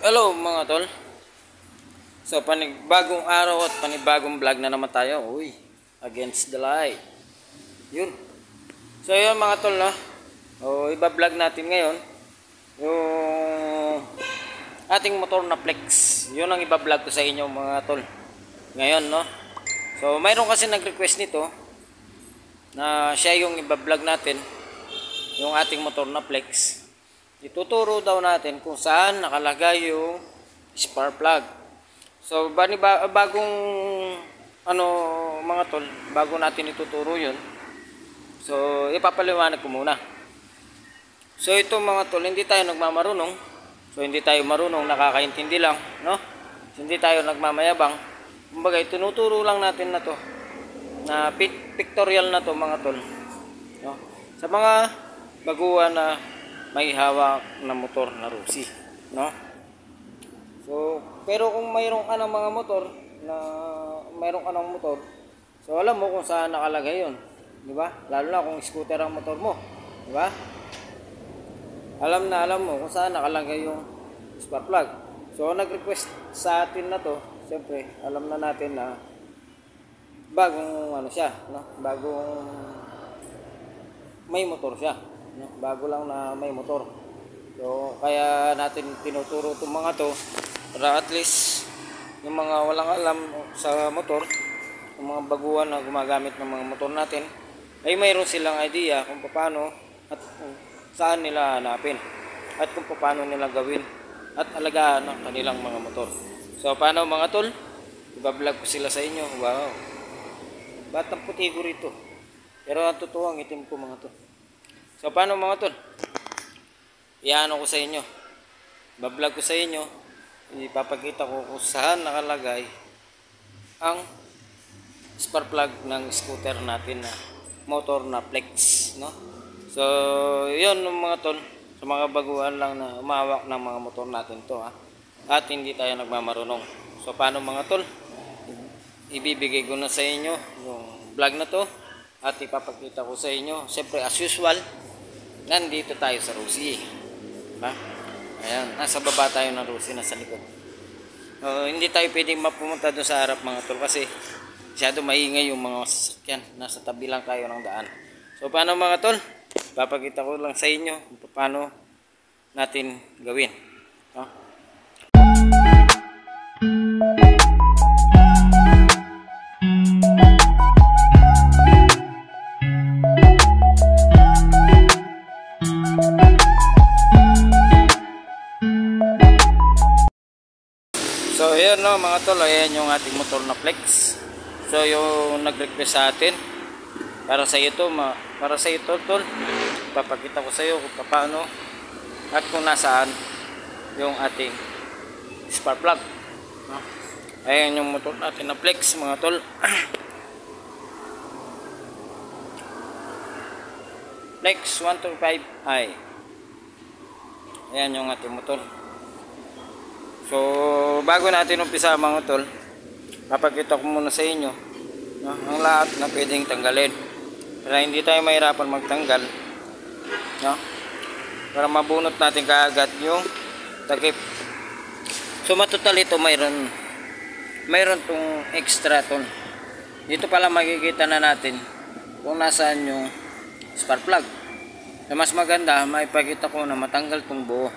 Hello mga tol. So panibagong araw at panibagong vlog na naman tayo. Uy, against the light. Yun. So yun mga tol, no. Iba-vlog natin ngayon yung ating motor na Flex. Yun ang iba-vlog ko sa inyo mga tol. Ngayon, no. So mayroon kasi nag-request nito na siya yung iba-vlog natin, yung ating motor na Flex. Ituturo daw natin kung saan nakalagay yung spark plug. So bagong mga tol, bago natin ituturo yun, so ipapaliwanag ko muna. So ito mga tol, hindi tayo nagmamarunong. So hindi tayo marunong, nakakaintindi lang, no? Hindi tayo nagmamayabang. Kumbaga tinuturo lang natin na to, na pictorial na to mga tol, no? Sa mga baguhan na may hawak na motor na Rusi, no? So, pero kung mayroon ka ng mga motor na mayroon ka ng motor, so alam mo kung saan nakalagay 'yon, di ba? Lalo na kung scooter ang motor mo, di ba? Alam mo kung saan nakalagay yung spark plug. So, nag-request sa atin na to, siyempre, alam na natin na bagong siya, no? Bagong may motor siya. Bago lang na may motor. So kaya natin tinuturo itong mga to para at least yung mga walang alam sa motor, yung mga baguhan na gumagamit ng mga motor natin, ay mayroon silang idea kung paano at kung saan nila hanapin at kung paano nila gawin at alagaan ang kanilang mga motor. So paano mga tol? Iba-vlog ko sila sa inyo. Wow, batang puti ko rito, pero ang totoo ang itim ko mga tol. So paano mga tol? Iano ko sa inyo, bablog ko sa inyo, ipapakita ko kung saan nakalagay ang spark plug ng scooter natin na motor na Flex, no? So yun mga tol, sa mga baguhan lang na umawak ng mga motor natin to, ha? At hindi tayo nagmamarunong. So paano mga tol? Ibibigay ko na sa inyo yung vlog na to at ipapakita ko sa inyo. Siyempre as usual, nandito tayo sa Rusi, ha? Ayan, nasa baba tayo ng Rusi, nasa likod. Hindi tayo pwedeng mapumunta doon sa harap mga tol kasi masyado maingay yung mga sasakyan. Nasa tabi lang tayo ng daan. So paano mga tol? Papakita ko lang sa inyo kung paano natin gawin, ha? So ayan, no mga tol, ayan yung ating motor na Flex. So yung nag-request sa atin, para sa iyo tol, papakita ko sa iyo kung paano at kung nasaan yung ating spark plug, no? Ayan yung motor natin na Flex mga tol. Flex 125i. Ayan yung ating motor. So bago natin umpisa mga tol, papakita ko muna sa inyo, no, ang lahat na pwedeng tanggalin para hindi tayo mahirapan magtanggal, no? Para mabunot natin kaagad yung takip. So matotal ito mayroon tong extra tol. Dito pala makikita na natin kung nasaan yung spark plug. So mas maganda maipakita ko na matanggal tong buo.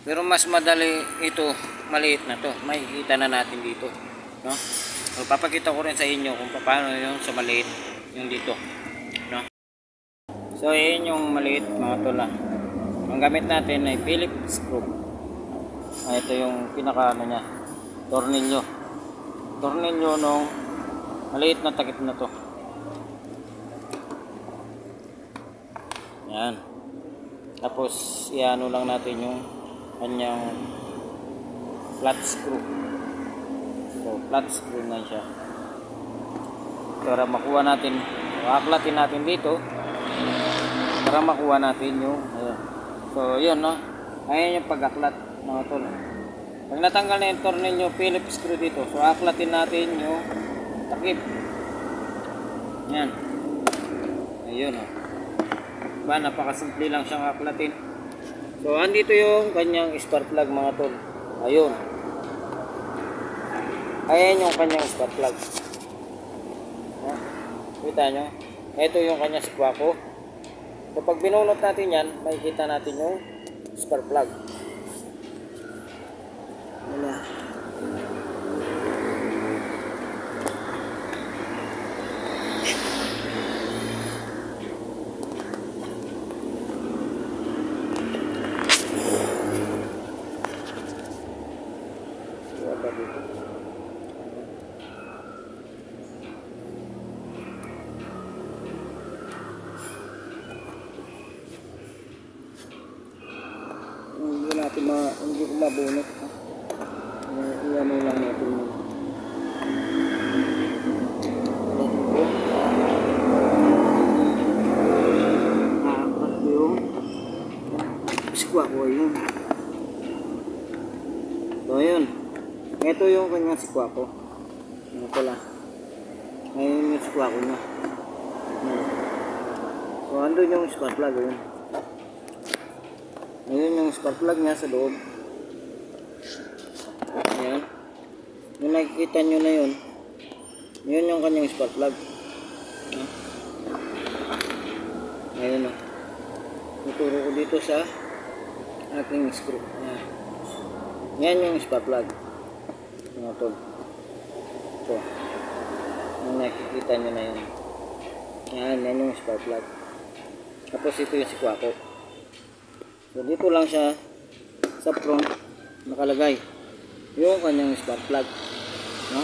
Pero mas madali ito, maliit na to. Makikita na natin dito, no? So papakita ko rin sa inyo kung paano yung sa maliit, yung dito, no? So yun yung maliit mga tol, ha? Ang gamit natin ay Phillips screw. Ito yung pinaka niya, tornilyo nung maliit na takip na to. Yan. Tapos iano lang natin yung kanyang flat screw. So flat screw na siya para makuha natin, aklatin natin dito para makuha natin yung ayan. So yun, no, ayan yung pag-aklat mga tol. Pag natanggal na yung tornilyo Phillips screw dito, so aklatin natin yung takip. Yan, ayun, oh. Diba, napakasimple lang siyang aklatin. So andito yung kanyang spark plug mga tol. Ayun. Ayan yung kanyang spark plug. Kita nyo? Ito yung kanyang sikwako. So pag binunot natin yan, makikita natin yung spark plug. Wala. Hindi ko mabunot. Iyan lang natin. Yung sikwa ko yun. So yun. Ito yung kanyang sikwa ko. Ano pala. Ngayon yung sikwa ko na. So andun yung spark plug yun. Ngayon yung spark plug niya sa loob. Ayan. Yung nakikita nyo na yun. Yun yung kanyang spark plug. Ayan o. Tuturo ko dito sa ating screw. Ayan. Yan yung spark plug. Mga tol. Ito. Yung nakikita nyo na yun. Yan yung spark plug. Tapos ito yung sikwako. So dito lang siya sa front nakalagay yung kanyang spark plug, no?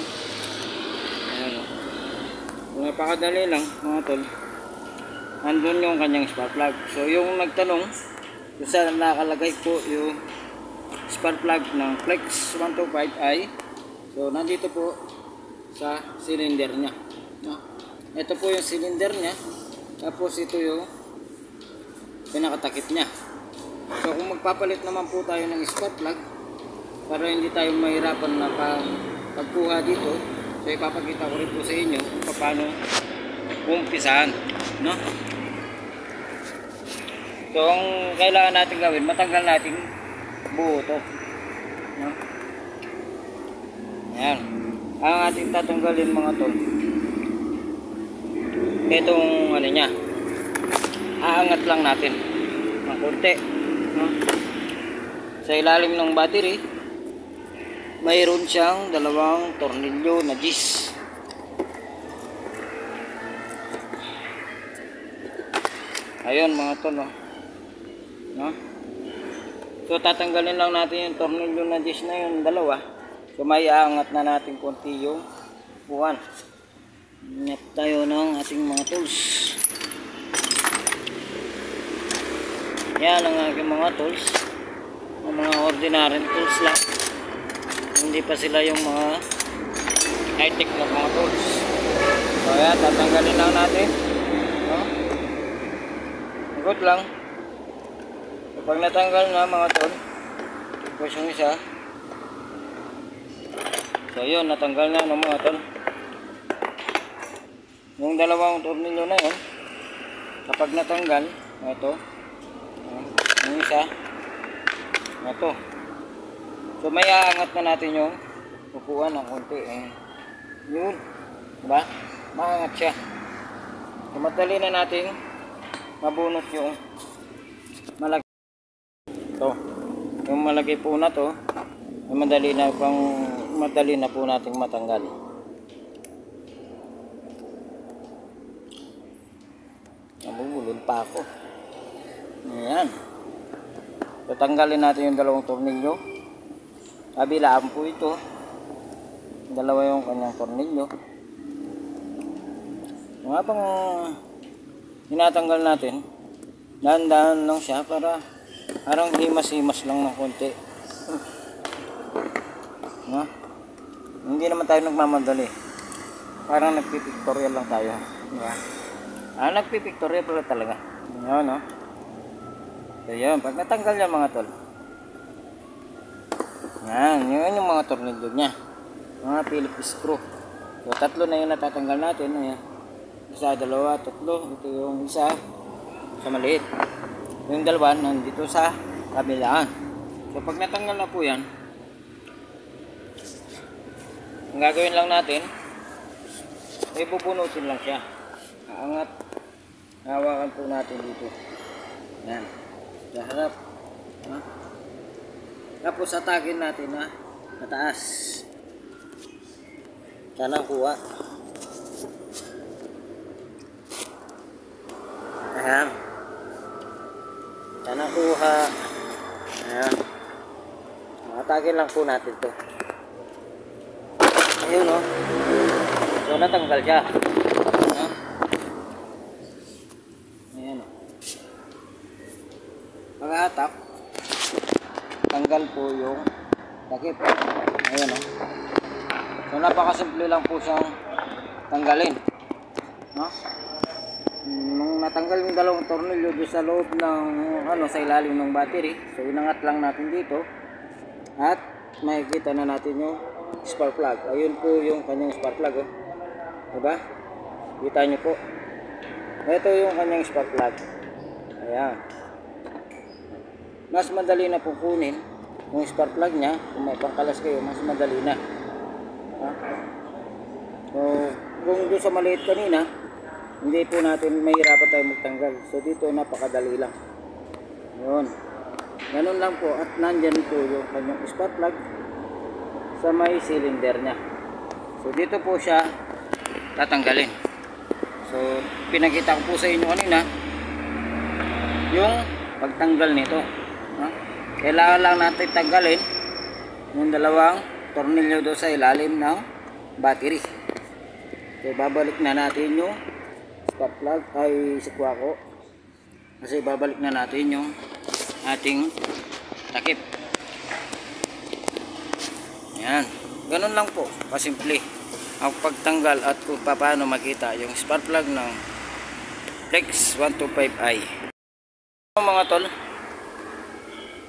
Ayan, no? So, napakadali lang mga tol. Andun yung kanyang spark plug. So yung nagtanong kung saan nakalagay po yung spark plug ng Flex 125i, so nandito po sa cylinder nya, no? Ito po yung cylinder nya. Tapos ito yung pinakatakip nya. So kung magpapalit naman po tayo ng spark plug para hindi tayo mahirapan na pagkuha dito, so ipapakita ko rin po sa inyo kung paano umpisahan, no? So ang kailangan natin gawin, matanggal natin buo to, no? Ayan. Ang ating tatanggalin mga tol, itong ano nya, aangat lang natin ng konti, no? Sa ilalim ng battery mayroon siyang dalawang tornilyo na Gis. Ayun mga tol, no? So tatanggalin lang natin yung tornilyo na Gis na yun, dalawa. So may aangat na natin konti yung buwan. Ingat tayo ng ating mga tools. Yan ang aking mga tools. Mga ordinary tools lang. Hindi pa sila yung mga high-tech na mga tools. So yan, tatanggalin lang natin, no? Ikot lang. So pag natanggal na mga tol, tapos yung isa, so yun, natanggal na ng mga tol. Yung dalawang tornilyo na yun, kapag natanggal, ito, yung isa, ito. So may aangat na natin yung upuan ng konti. Yun, diba? Maangat siya. So madali na natin mabunot yung malaki. Ito, yung malaki po na to, madali na po nating matanggal. Nabubulol pa ako. Ayan. Tatanggalin natin yung dalawang tornilyo. Kabilaan po ito. Dalawa yung kanyang tornilyo. Kung habang tinatanggal natin, dahan-dahan lang siya para parang himas-himas lang ng konti. No? Hindi naman tayo nagmamadali. Parang nagpipictorial lang tayo. Diba? Nagpipictorial pala talaga. Yan, no? So yun, pag natanggal yan mga tol, yan, yun yung mga tornilyo nya, mga Phillips screw. So tatlo na yung natatanggal natin. Ayan. Isa, dalawa, tatlo. Ito yung isa sa maliit, yung dalawa nandito sa kabilaan. So pag natanggal na po yan, Ang gagawin lang natin, ibubunutin lang siya. Aangat. Hawakan po natin dito. Yan. Sa harap. Ha? Tapos atakin natin na mataas. Sana kuha. Ayan. Sana kuha. Ayan. Atakin lang po natin to. Ayun o. So natanggal siya. Ayan. Ayan o. Pag-atak, tanggal po yung takip. Ayan o. So napakasimple lang po siyang tanggalin. No? Nung natanggal yung dalawang tornilyo doon sa loob ng sa ilalim ng battery, so inangat lang natin dito at makikita na natin yung spark plug. Ayun po yung kanyang spark plug, oh. Diba? Kita nyo po. Ito yung kanyang spark plug. Ayan. Mas madali na po kunin yung spark plug nya. Kung may pangkalas kayo, mas madali na. Ha? So kung doon sa maliit kanina, hindi po natin mahirapan tayo magtanggal. So dito napakadali lang. Yun. Ganun lang po. At nandyan po yung kanyang spark plug sa may cylinder nya. So dito po siya tatanggalin. So pinakita ko po sa inyo kanina yung pagtanggal nito. Kailangan lang natin tanggalin yung dalawang tornilyo doon sa ilalim ng battery. So babalik na natin yung spark plug ay sikwako, kasi babalik na natin yung ating takip. Yan, ganun lang po kasimple ang pagtanggal at kung paano makita yung spark plug ng Flex 125i. Mga tol,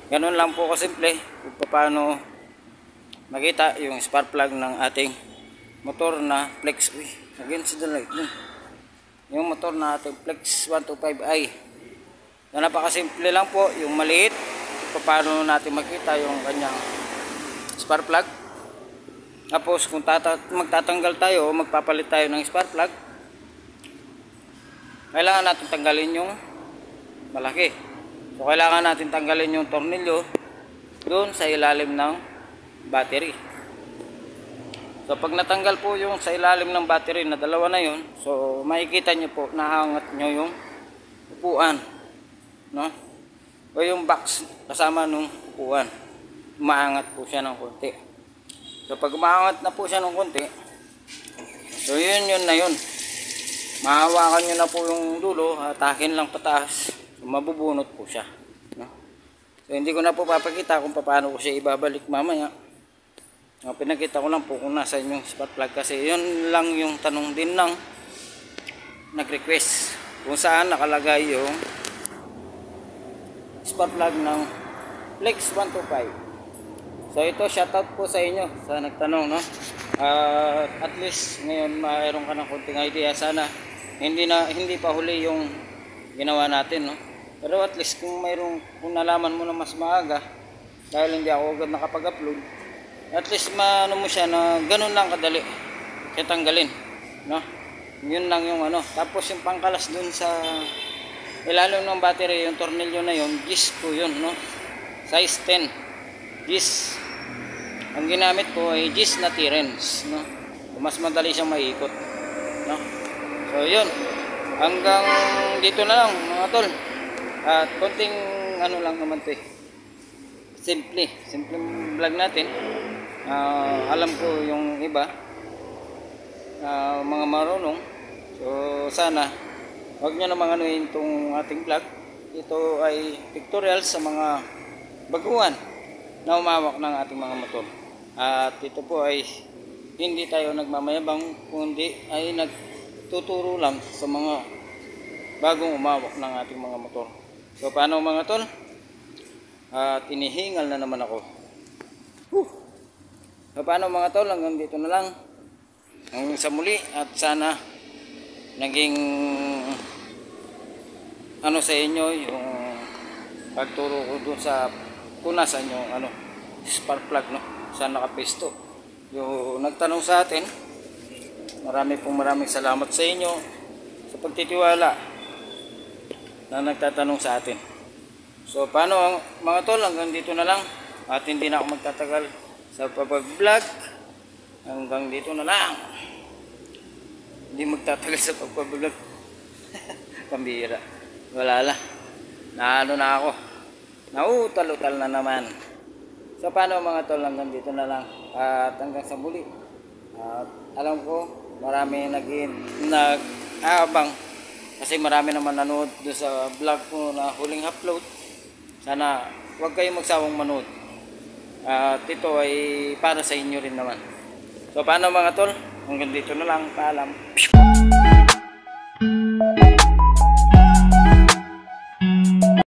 ganun lang po kasimple kung paano makita yung spark plug ng ating motor na Flex. Uy, against the light. Yung motor na ating Flex 125i. Na napakasimple lang po, yung maliit, paano natin makita yung kanyang spark plug. Tapos kung magtatanggal tayo o magpapalit tayo ng spark plug, kailangan natin tanggalin yung malaki. So kailangan natin tanggalin yung tornilyo doon sa ilalim ng battery. So pag natanggal po yung sa ilalim ng battery na dalawa na yun, so makikita nyo po, nahangat nyo yung upuan, no? O yung box kasama nung upuan, umaangat po siya ng konti. So pag umaangat na po siya ng konti, so yun na yun, mahawakan nyo na po yung dulo, atakin lang pataas, so mabubunot po siya, no? So hindi ko na po papakita kung paano ko siya ibabalik mamaya. Pinakita ko lang po kung nasa yung spark plug, kasi yun lang yung tanong din ng nag-request kung saan nakalagay yung spark plug ng Flex 125. So ito, shoutout po sa inyo sa nagtanong, no? At least ngayon mayroon ka ng konting idea. Sana hindi pa huli yung ginawa natin, no? Pero at least kung nalaman mo na mas maaga, dahil hindi ako agad nakapag-upload, at least maano mo siya na ganun lang kadali kaya tanggalin, no? Yun lang yung tapos yung pangkalas dun sa ilalim ng battery, yung tornilyo na yun, gis po yun, no? Size 10 gis ang ginamit ko, ay gis na T-Rens, no? Mas madali siyang maiikot, no? So yun, hanggang dito na lang mga tol. At konting lang naman to, simple vlog natin. Alam ko yung iba mga marunong, so sana wag nyo namang anuhin itong ating vlog. Ito ay tutorial sa mga baguhan na umawak ng ating mga motor. At ito po ay hindi tayo nagmamayabang, kundi ay nagtuturo lang sa mga bagong umawak ng ating mga motor. So paano mga tol? At inihingal na naman ako. So paano mga tol, hanggang dito na lang. Hanggang sa muli, at sana naging sa inyo yung pagturo ko doon sa kung nasa yung spark plug, no? Saan nakapesto. yung nagtanong sa atin. Maraming salamat sa inyo sa pagtitiwala na nagtatanong sa atin. So paano mga tol, hanggang dito na lang at hindi na ako magtatagal sa pag-vlog. Hanggang dito na lang. Hindi magtatagal sa pag-vlog. Pambira. Wala lang. Naano na ako. Nautal-utal na naman. So paano mga tol, hanggang dito na lang at hanggang sa muli. At alam ko marami nag-aabang kasi marami naman nanood doon sa vlog ko na huling upload. Sana huwag kayong magsawang manood. At ito ay para sa inyo rin naman. So paano mga tol? Hanggang dito na lang. Paalam.